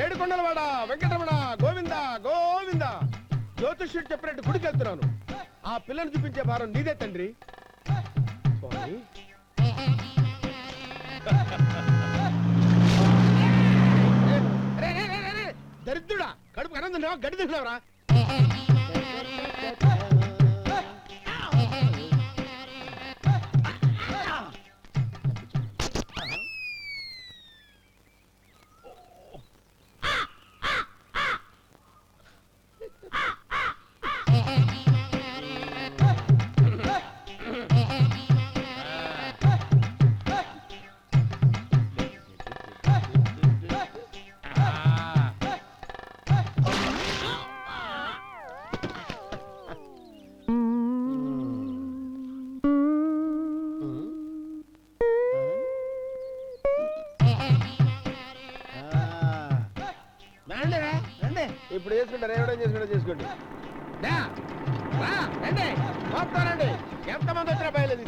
ఏడుకొండలవాడ వెంకటరమణ గోవింద గోవింద. జ్యోతిష్యుడు చెప్పినట్టు గుడికి వెళ్తున్నాను. ఆ పిల్లను చూపించే భారం నీదే తండ్రి. స్వామి దరిద్రుడా, కడుపు అన్నం తిన్నావా గడ్డి తిన్నావరా? ఇప్పుడు చేసుకుంటారు, ఏమైనా చేసుకుంటే చేసుకోండి. రండి, ఎంతమంది వచ్చినా బయలుదేరి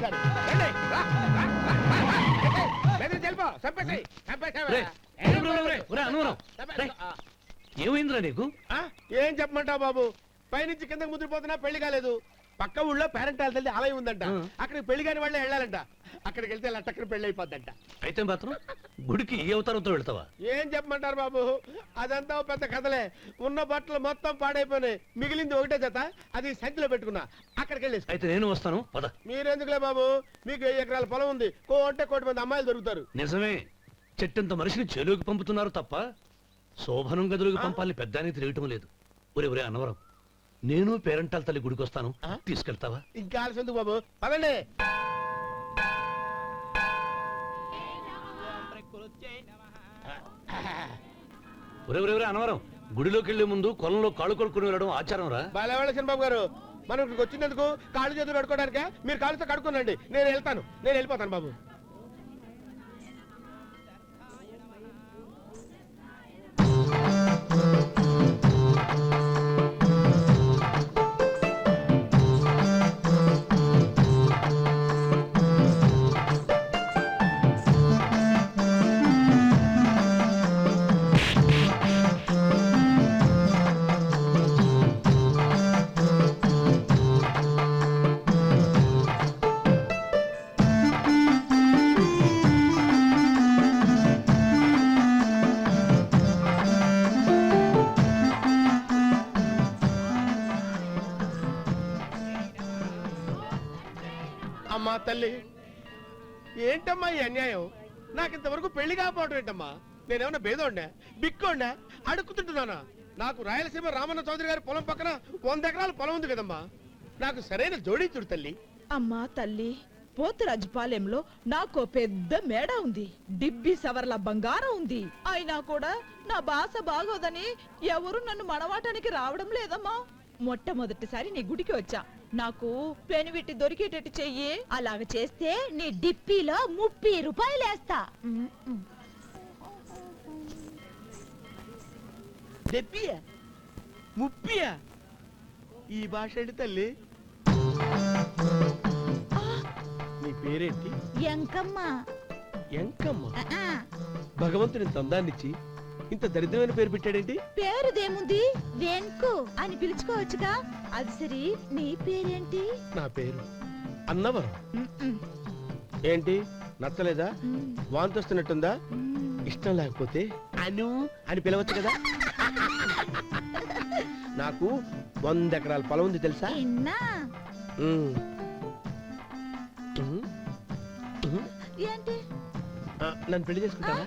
ఏమైందిరా నీకు? ఏం చెప్పమంటావు బాబు, పైనుంచి కిందకి ముద్రపోతున్నా పెళ్లి కాలేదు. పక్క ఊళ్ళో పేరెంట్ తల్లి ఆలయం ఉందంట, అక్కడికి పెళ్లి కాని వాళ్ళే వెళ్ళాలంట. అక్కడికి వెళ్తే లట్టక్కన పెళ్లి అయిపోద్దంట. అయితే మాత్రం గుడికి ఏ అవతారంతో వెళ్తావా? ఏం చెప్పమంటారు బాబు, అదంతా పెద్ద కథలే. ఉన్న బట్టలు మొత్తం పాడైపోయినాయి, మిగిలింది ఒకటే జత, అది సంచిలో పెట్టుకున్నా. అక్కడికి వెళ్ళేసి అయితే నేను వస్తాను పద. మీరెందుకులే బాబు, మీకు 10 ఎకరాల పొలం ఉంది, కోటి మంది అమ్మాయిలు దొరుకుతారు. నిజమే, చెట్టంత మనిషిని చెరువుకి పంపుతున్నారు తప్ప శోభనం గదులకు పంపాలని పెద్దానికి తెలియటం లేదు. ఒరే అన్నవరం, నేను పేరెంటాల తల్లి గుడికి వస్తాను, తీసుకెళ్తావా? ఇంకా ఆలస్యం ఎందుకు బాబు, పదండి. ఒరే అన్నవరం, గుడిలోకి వెళ్లే ముందు కొలంలో కాళ్ళు కొడుకుని వెళ్ళడం ఆచారం రా. బాలేవాళ్ళ చిన్నబాబు గారు, మనం ఇక్కడికి వచ్చినందుకు కాళ్ళు చేతులు కడుక్కోవడానికే. మీరు కాళ్ళతో కడుక్కోనండి, నేను వెళ్ళిపోతాను బాబు. అమ్మా తల్లి, ఏంటమ్మా ఈ అన్యాయం? నాకింతవరకు పెళ్లి కాకపోవడం ఏంటమ్మా? నేనేమన్నా బేదోండా, బిక్కోండా, అడుక్కుతుంటున్నానా? నాకు రాయలసీమ రామన్న చౌదరి గారి పొలం పక్కన 100 ఎకరాల పొలం ఉంది కదమ్మా. నాకు సరైన జోడించుడు తల్లి. అమ్మా తల్లి, పోతురాజుపాలెంలో నాకు పెద్ద మేడ ఉంది, డిబ్బి సవర్ల బంగారం ఉంది. అయినా కూడా నా భాష బాగోదని ఎవరు నన్ను మనవాటానికి రావడం లేదమ్మా. మొట్టమొదటిసారి నీ గుడికి వచ్చా, నాకు పెనువిట్టి దొరికేటట్టు చెయ్యి. అలాగ చేస్తే నీ డిప్పీలో 30 రూపాయలు వేస్తా. డెబ్బియా 30? ఈ భాష ఏంటి తల్లి? నీ పేరేంటి? ఎంకమ్మ. ఎంకమ్మ? భగవంతుని తందాన్నిచ్చి ఇంత దరిద్రమైన పేరు పెట్టాడేంటి? పేరుదేముంది, వెంకు అని పిలుచుకోవచ్చుగా. అది సరి, నీ పేరేంటి? నా పేరు అన్నవరం. ఏంటి నచ్చలేదా? వాంతొస్తున్నట్టుందా? ఇష్టం లేకపోతే అను అని పిలవచ్చు కదా. నాకు 100 ఎకరాల పొలం ఉంది తెలుసా? ఏంటి? నన్ను పెళ్లి చేసుకుంటావా?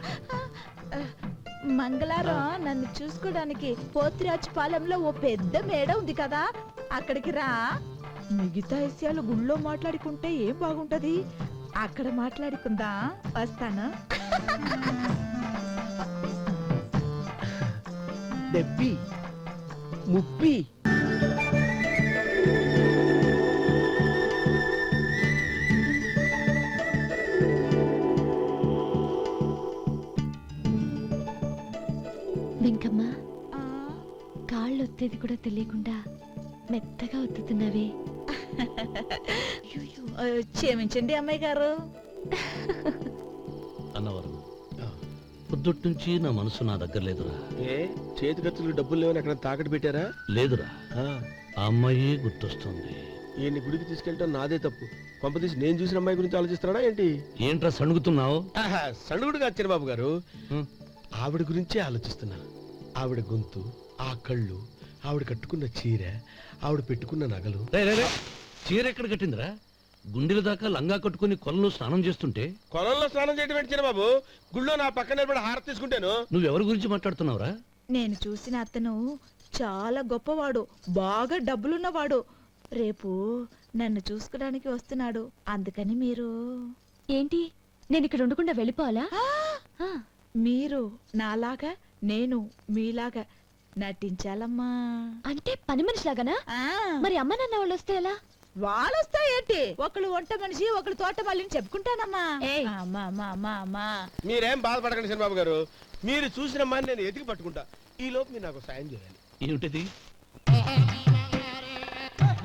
మంగళవారం నన్ను చూసుకోవడానికి పోతిరాజుపాలెంలో ఓ పెద్ద మేడ ఉంది కదా, అక్కడికి రా. మిగతా విషయాలు గుళ్ళో మాట్లాడుకుంటే ఏం బాగుంటది, అక్కడ మాట్లాడుకుందా. వస్తాను. డెబ్బి 30. వెంకమ్మ, కాళ్ళు ఒత్తేది కూడా తెలియకుండా మెత్తగా ఒత్తుతున్నవే. క్షమించండి అమ్మాయి గారు. అన్నవరం, పొద్దుటి నుంచి నా మనసు నా దగ్గర లేదురా. ఏ చేతి ఖర్చులు డబ్బులు లేవని అక్కడ తాకట్టు పెట్టారా? లేదురా, ఆ, ఆ అమ్మాయి గుర్తొస్తుంది. ఈయన్ని గుడికి తీసుకెళ్ళటం నాదే తప్పు. కొంపతీసి నేను చూసిన అమ్మాయి గురించి ఆలోచిస్తున్నాడా ఏంటి? ఏంట్రా సణుగుతున్నావు? సణుగుడుగా చిన్నబాబు గారు, ఆవిడ గురించే ఆలోచిస్తున్నా. ఆవిడ గొంతు, ఆ కళ్ళు, ఆవిడ కట్టుకున్న చీర, ఆవిడ పెట్టుకున్న నగలు. చీర ఎక్కడ కట్టిందిరా? గుండెల దాకా లంగా కట్టుకుని కొలంలో స్నానం చేస్తుంటే. కొలంలో స్నానం చేయడం ఏంటి చిన్నబాబు? గుళ్ళో నా పక్కన నిలబడి హారతి తీసుకుంటాను. నువ్వెవరి గురించి మాట్లాడుతున్నావురా? నేను చూసిన అతను చాలా గొప్పవాడు, బాగా డబ్బులున్నవాడు. రేపు నన్ను చూసుకోడానికి వస్తున్నాడు. అందుకని మీరు ఏంటి, నేను ఇక్కడ ఉండకుండా వెళ్ళిపోవాలా? ఆ, మీరు నాలాగా, నేను మీలాగా నటించాలమ్మా. అంటే పని మనిషిలాగానా? ఆ, మరి అమ్మ నాన్న వాళ్ళు వస్తే ఎలా? వాళ్ళొస్తాయేంటి? ఒకళ్ళు వంట మనిషి, ఒకళ్ళు తోట మళ్ళీ చెప్పుకుంటానమ్మా. ఏయ్. అమ్మా అమ్మా అమ్మా అమ్మా. మీరేం బాధపడకండి చిన్నబాబు గారు. మీరు చూసిన అమ్మాయిని నేను ఎతికి పట్టుకుంటా. ఈ లోపు మీరు నాకు సాయం చేయాలి. ఏమిటిది?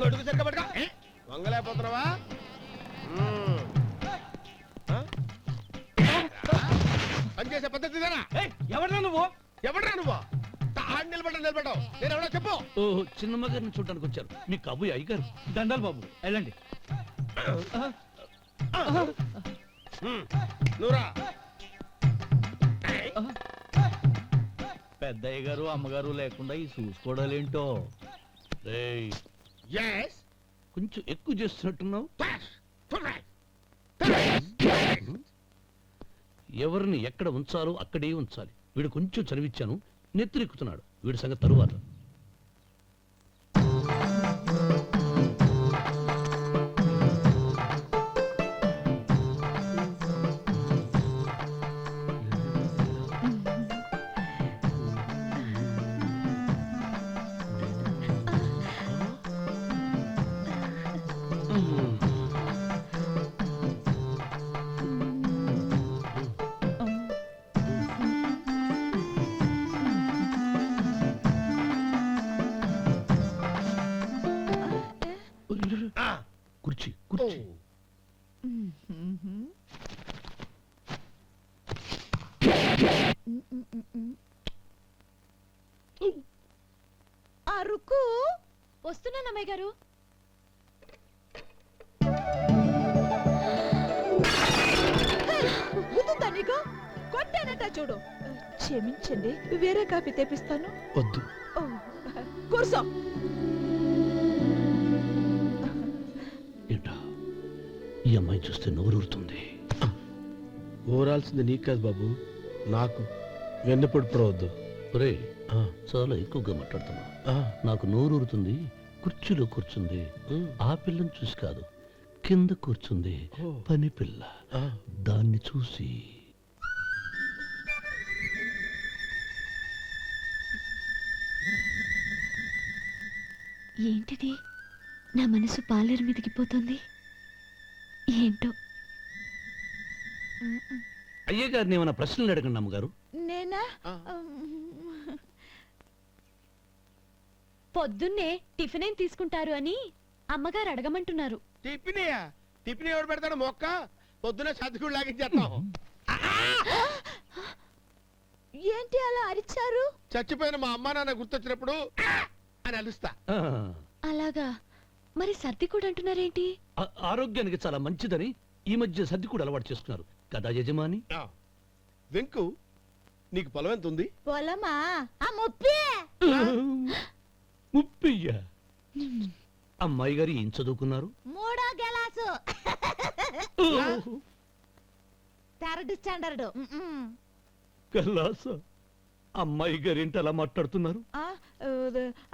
గొడుగు సరిగ్గా పట్టుకో. వంగలేకపోతున్నావా? పనిచేసే పద్ధతి ఇదేనా? ఎవరా నువ్వు? ఎవడ్రా నువ్వు? నిలబడ్డావు. నేను ఎవడో చెప్పు. ఓ చిన్నమ్మ గారిని చూడడానికి వచ్చారు. మీ కబుయ్య అయ్యగారు. దండాలు బాబు, వెళ్ళండి. నువ్వురా. పెద్దయ్య గారు అమ్మగారు లేకుండా ఈ చూసుకోవడాలేంటో. రేయ్, Yes. కొంచెం ఎక్కువ చేస్తున్నట్టున్నావు. ఎవరిని ఎక్కడ ఉంచాలో అక్కడే ఉంచాలి. వీడు కొంచెం చదివిచ్చాను, నెత్తిరెక్కుతున్నాడు. వీడి సంగతి తరువాత. కుర్చీ కుర్చీ. అరుకు వస్తున్నాను అమ్మాయి గారు. గుర్తుందా నీకు? కొట్టానట చూడు. క్షమించండి, వేరే కాఫీ తెప్పిస్తాను. వద్దు. ఓ, కూర్చో. ఏంటా, ఈ అమ్మాయి చూస్తే నోరూరుతుంది. ఊరాల్సింది నీకు కాదు బాబు, నాకు. వెన్నపొడి పడవద్దు. ఒరే, చాలా ఎక్కువగా మాట్లాడుతున్నా. నాకు నోరూరుతుంది. కుర్చీలో కూర్చుంది. ఆ పిల్లని చూసి కాదు, కింద కూర్చుంది పని పిల్ల. దాన్ని చూసి. ఏంటిది, నా మనసు పాలేరు మీదకి పోతుంది. ఏంటో. అయ్య గారిని ఏమైనా ప్రశ్నలు అడగండి అమ్మగారు. నేనా? పొద్దున్నే టిఫిన్ ఏం తీసుకుంటారు అని అమ్మగారు అడగమంటున్నారు. టిఫినయా? టిఫిన్ ఎవడు పెడతాడు? మొక్క పొద్దున సర్దుకుడు లాగించేస్తాం. ఏంటి అలా అరిచారు? చచ్చిపోయిన మా అమ్మా నాన్న గుర్తొచ్చినప్పుడు అని అలుస్తా. అలాగా? మరి సర్ది కూడా అంటున్నారేంటి? ఆరోగ్యానికి చాలా మంచిదని ఈ మధ్య సర్ది కూడా అలవాటు చేసుకున్నారు కదా యజమాని. వెంకు, నీకు పొలం ఎంత ఉంది? పొలమా? ఆ ముప్పి. ముప్పయ్య. అమ్మాయి గారు ఏం చదువుకున్నారు? 3వ గెలాసు. 3rd standard. కల్లాస. అమ్మాయి గారు ఏంటి అలా మాట్లాడుతున్నారు?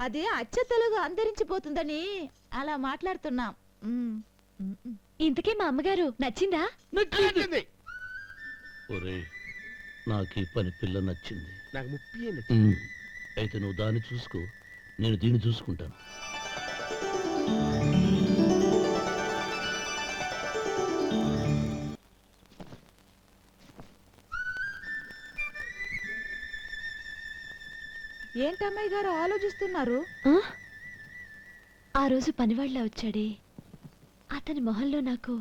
అదే అచ్చ తెలుగు అంతరించిపోతుందని అలా మాట్లాడుతున్నాం. ఇంతకీ మా అమ్మగారు నచ్చిందా? నచ్చింది. ఒరే, నాకు ఈ పని పిల్ల నచ్చింది. నాకు ముప్పి అయితే నువ్వు దాన్ని చూసుకో, నేను దీన్ని చూసుకుంటాను. ఏంటమ్మాయి గారు ఆలోచిస్తున్నారు? ఆ రోజు పనివాళ్ళ వచ్చాడే, అతని మొహంలో నాకు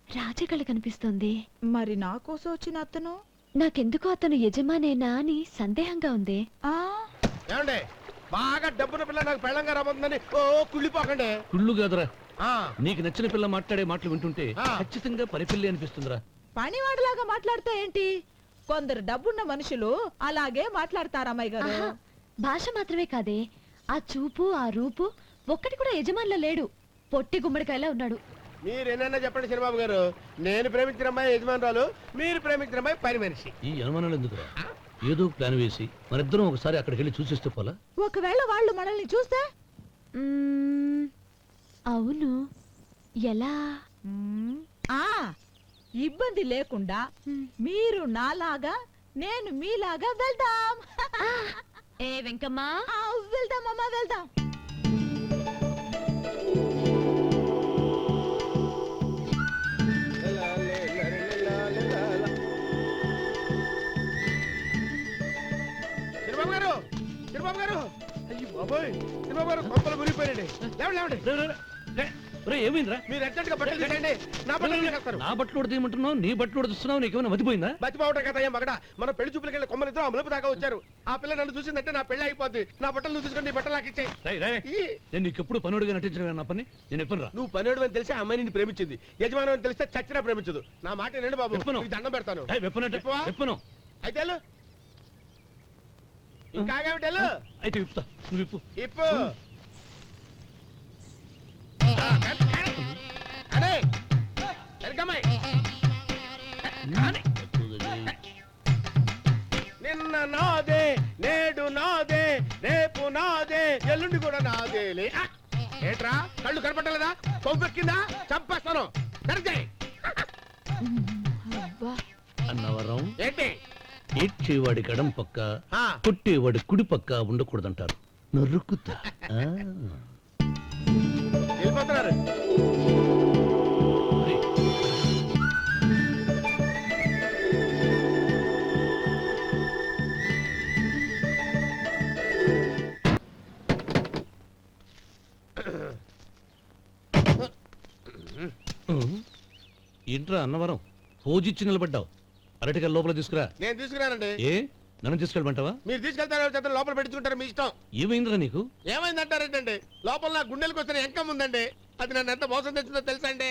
రాజకళ కనిపిస్తోంది. మరి నా కోసం వచ్చిన అతను? నాకెందుకో అతను యజమానేనా అని సందేహంగా ఉంది. ఆ ఏమండి బాగా డబ్బున పిల్ల నాకు పెళ్ళంగా రాబోతుందని ఓ కుళ్ళిపోకండి. కుళ్ళు కాదురా, ఆ, నీకు నచ్చిన పిల్ల మాట్లాడే మాటలు వింటుంటే ఆ. ఖచ్చితంగా పనిపిల్లి అనిపిస్తుందిరా. పనివాడిలాగా మాట్లాడితే ఏంటి? కొందరు డబ్బున్న మనుషులు అలాగే మాట్లాడతారు అమ్మాయి గారు. ఆహా, భాష మాత్రమే కాదే, ఆ చూపు ఆ రూపు ఒక్కటి కూడా యజమానిలో లేడు. పొట్టి గుమ్మడికాయలా ఉన్నాడు. మీరేనన్నా చెప్పండి చిరబాబు గారు, నేను ప్రేమించిన అమ్మాయి యజమానురాలు, మీరు ప్రేమించిన అమ్మాయి పని మనిషి. ఈ అనుమానాలు ఎందుకురా? ఏదో ప్లాన్ వేసి మనిద్దరం ఒకసారి అక్కడికి వెళ్ళి చూసిస్తే పోలా? ఒకవేళ వాళ్ళు మనల్ని చూస్తే? మ్మ్, అవును, ఎలా? ఆ ఇబ్బంది లేకుండా మీరు నాలాగా నేను మీలాగా వెళ్దాం. ఏ వెంకమ్మా, ఆ, వెళ్దాం అమ్మా, వెళ్దాం. చిరబాబు గారు, చిరబాబు గారు, అయ్యి బాబోయ్, చిరబాబు గారు కొంపలు మునిగిపోయారండి. లేవండి లేవండి, ఏమైందిరా? మీరు అర్జెంట్ గా బట్టలు తీసేయండి, నా బట్టలు తీసేస్తారు. నా బట్టలు ఉడతీయమంటున్నావు, నీ బట్టలు ఉడుతున్నావు, నీకేమైనా మతిపోయిందా? బతిపోవటం కదా ఏం మగడ, మన పెళ్లి చూపులకి వెళ్ళి కొమ్మలిద్దరం అమలుపు దాకా వచ్చారు. ఆ పిల్ల నన్ను చూసిందంటే నా పెళ్లి అయిపోద్ది. నా బట్టలు నువ్వు తీసుకొని నీ బట్టలు నాకు ఇచ్చేయి. రేయ్, రేయ్, నేను నీకు ఎప్పుడు పనుడిగా నటించిన నా పని నేను ఎప్పుడు రా? నువ్వు పనివాడు అని తెలిసి ఆ అమ్మాయి నిన్ను ప్రేమించింది, యజమాని అని తెలిస్తే చచ్చినా ప్రేమించదు. నా మాట వినండి బాబు, చెప్పను. నీకు దండం పెడతాను. వెప్పనంటే చెప్పవా? చెప్పను. అయితే వెళ్ళు. ఇంకా ఆగేమిటి వెళ్ళు. అయితే విప్పుతా, నువ్వు విప్పు. ఇప్పు అరే వెల్కమ్మాయి. నిన్న నాదే, నేడు నాదే, రేపు నాదే, ఎల్లుండి కూడా నాదేలే. ఏట్రా కళ్ళు కనపట్టలేదా? కొవ్వెక్కిందా? చంపేస్తాను. సరిచేయ్. అన్నవరం ఏంటి? ఏడ్చేవాడి గడం పక్క, ఆ, కొట్టేవాడి కుడి పక్క ఉండకూడదంటారు. నరుకుతా. ఆ. వెళ్ళిపోతున్నారు. రేయ్, ఏంట్రా అన్నవరం పోజిచ్చి నిలబడ్డావు? అరటిగా లోపల తీసుకురా. నేను తీసుకురానండి. ఏ నన్ను తీసుకెళ్ళమంటావా? మీరు తీసుకెళ్తారో చేత లోపల పెట్టించుకుంటారు, మీ ఇష్టం. ఏమైందిరా నీకు? ఏమైందంటారేంటండి? లోపల నా గుండెలకు వస్తున్న ఎంకం ఉందండి, అది నన్ను ఎంత మోసం తెచ్చిందో తెలుసా అండి?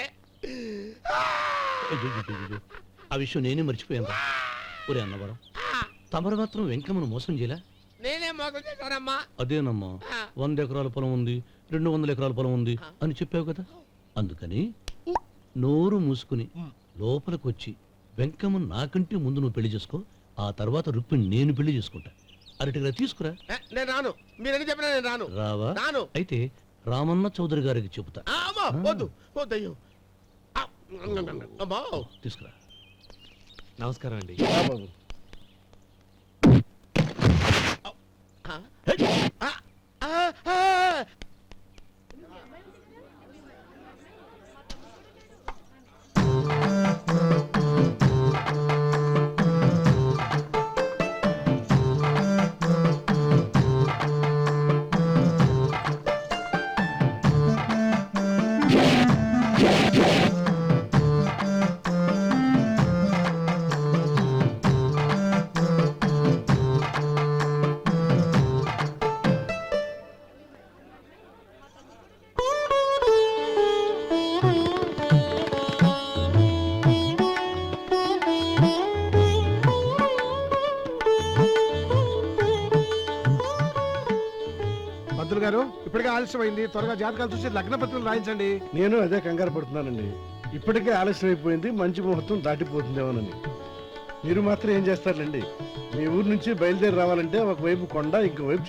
అయ్యయ్యయ్యయ్యో, ఆ విషయం నేనే మర్చిపోయాను. ఒరే అన్నవరం, తమరు మాత్రం వెంకమ్మను మోసం చేయలే? నేనే మోసం చేశానమ్మా. అదేనమ్మా, 100 ఎకరాల పొలం ఉంది, 200 ఎకరాల పొలం ఉంది అని చెప్పావు కదా, అందుకని నోరు మూసుకుని లోపలికి వచ్చి వెంకమ్మను నాకంటే ముందు నువ్వు పెళ్లి చేసుకో, ఆ తర్వాత రుక్మిణి నేను పెళ్లి చేసుకుంటా. అరటిగా తీసుకురా. నేను రాను, మీరని చెప్పినా నేను రాను. రావా? రాను. అయితే రామన్న చౌదరి గారికి చెబుతా. అమ్మా వద్దు వద్దు, అయ్యో అమ్మా. తీసుకురా. నమస్కారం అండి. పంతులు గారు, ఇప్పటికే ఆలస్యమైంది, త్వరగా జాతకాలు చూసి లగ్న పత్రికలు రాయించండి. నేను అదే కంగారు పడుతున్నానండి. ఇప్పటికే ఆలస్యం అయిపోయింది, మంచి ముహూర్తం దాటిపోతుందేమోనని. మీరు మాత్రం ఏం చేస్తారులేండి, మీ ఊరు నుంచి బయలుదేరి రావాలంటే ఒకవైపు కొండ, ఇంకోవైపు